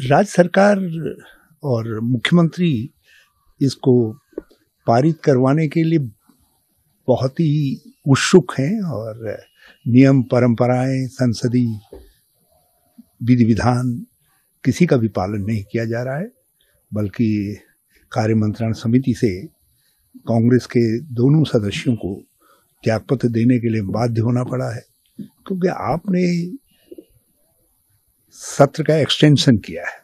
राज्य सरकार और मुख्यमंत्री इसको पारित करवाने के लिए बहुत ही उत्सुक हैं और नियम परंपराएं, संसदीय विधि विधान किसी का भी पालन नहीं किया जा रहा है, बल्कि कार्य मंत्रणा समिति से कांग्रेस के दोनों सदस्यों को त्यागपत्र देने के लिए बाध्य होना पड़ा है, क्योंकि आपने सत्र का एक्सटेंशन किया है।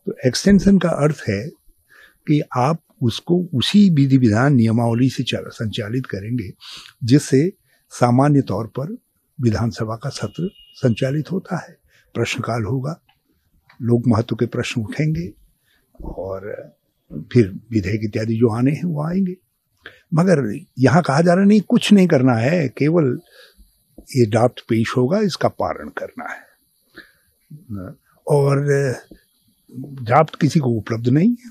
तो एक्सटेंशन का अर्थ है कि आप उसको उसी विधि विधान नियमावली से संचालित करेंगे जिससे सामान्य तौर पर विधानसभा का सत्र संचालित होता है। प्रश्नकाल होगा, लोक महत्व के प्रश्न उठेंगे और फिर विधेयक इत्यादि जो आने हैं वो आएंगे। मगर यहाँ कहा जा रहा नहीं, कुछ नहीं करना है, केवल ये ड्राफ्ट पेश होगा, इसका पारण करना है। और ड्राफ्ट किसी को उपलब्ध नहीं है,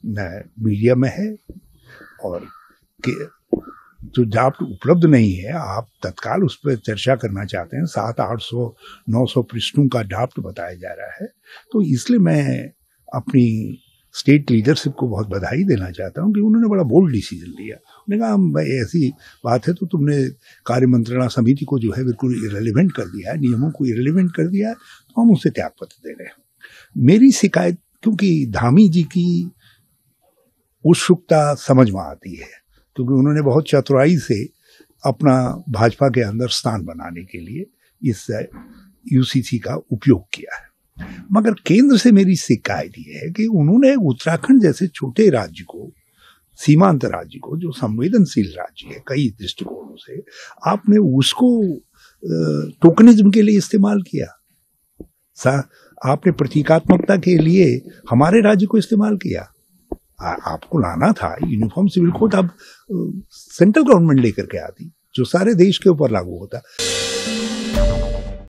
न मीडिया में है, और जो ड्राफ्ट उपलब्ध नहीं है आप तत्काल उस पर चर्चा करना चाहते हैं। 700-800-900 पृष्ठों का ड्राफ्ट बताया जा रहा है। तो इसलिए मैं अपनी स्टेट लीडरशिप को बहुत बधाई देना चाहता हूं कि उन्होंने बड़ा बोल्ड डिसीजन लिया। उन्होंने कहा ऐसी बात है तो तुमने कार्य मंत्रणा समिति को जो है बिल्कुल इरेलीवेंट कर दिया है, नियमों को इरेलीवेंट कर दिया है, तो हम उससे त्यागपत्र दे रहे हैं। मेरी शिकायत, क्योंकि धामी जी की उत्सुकता समझ में आती है, क्योंकि उन्होंने बहुत चतुराई से अपना भाजपा के अंदर स्थान बनाने के लिए इस यूसीसी का उपयोग किया है। मगर केंद्र से मेरी शिकायत ये है कि उन्होंने उत्तराखंड जैसे छोटे राज्य को, सीमांत राज्य को, जो संवेदनशील राज्य है कई दृष्टिकोणों से, आपने उसको टोकनिज्म के लिए इस्तेमाल किया। आपने प्रतीकात्मकता के लिए हमारे राज्य को इस्तेमाल किया। आपको लाना था यूनिफॉर्म सिविल कोड, अब सेंट्रल गवर्नमेंट लेकर के आती, जो सारे देश के ऊपर लागू होता।